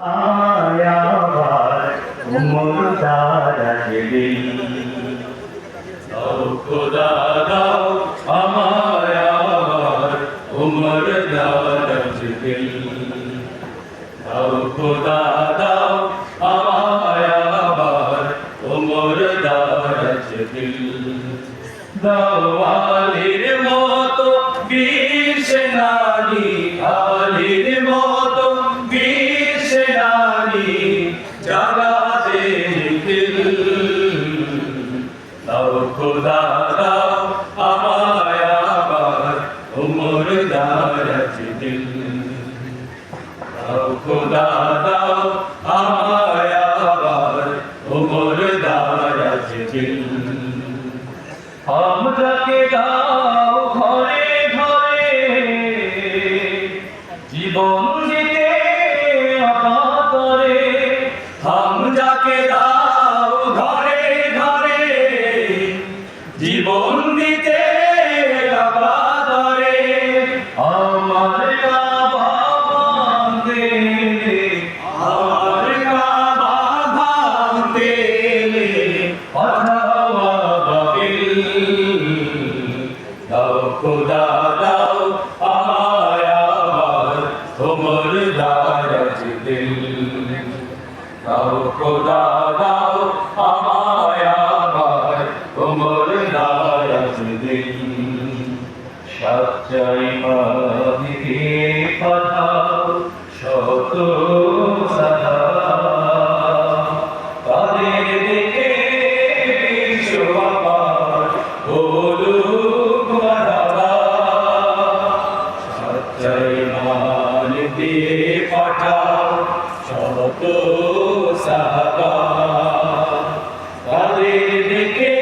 আয়াবার উমর দারাজ দিল দাও খোদা দাও আমায় আবার উমর দারাজ দিল দাও খোদা দাও আমায় আবার উমর দারাজ দিল দাও আলীর মতো বীর সেনানী আলীর মতো বীর সেনানী জাগাতে দিল দাও খোদা দাও আমায় আবার উমর দারাজ দিল দাও খোদা দাও আমায় আবার উমর দারাজ দিল হামজাকে দাও ঘরে ঘরে জীবন দিতে অকাতরে হামজাকে দাও ঘরে ঘরে জীবন দিতে অকাতরে আমার কাবা ভাঙতে আমার কাবা ভাঙতে দাও খোদা দাও আমায় আবার উমর দারাজ দিল দাও খোদা দাও আমায় আবার উমর দারাজ দিল সচ্চাই মাদিকে পাঠাও শত সাদা তাদের দেখে বিশ্ব আবার বলুক মারহাবা সচ্চাই মান দিয়ে পাঠাও শত সাহাবা তাদের দেখে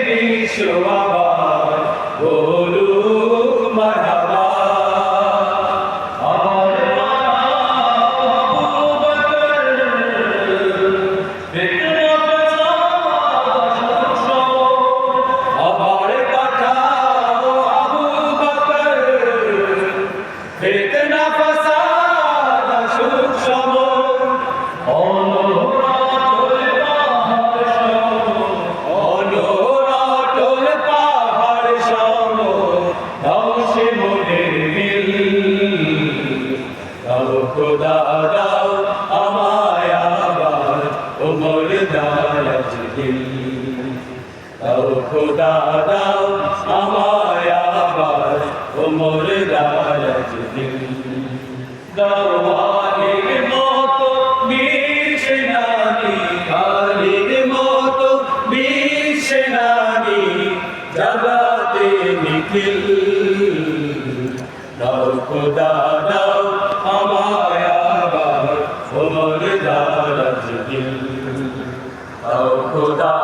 বিশ্ব আবার বলুক মারহাবা ফিতনা ফাসাদ সুখ সমর অনরাটল পাহাড় সম ধ্বংসে মোদের মিল দাও খোদা দাও আমায় আবার উমর দারাজ দিল দাও খোদা দাও আমায় আবার উমর দারাজ দিল দাও আলীর মতো বীর সেনানী আলীর মতো বীর সেনানী জাগাতে নিখিল দাও খোদা দাও আমায় আবার উমর দারাজ দিল দাও খোদা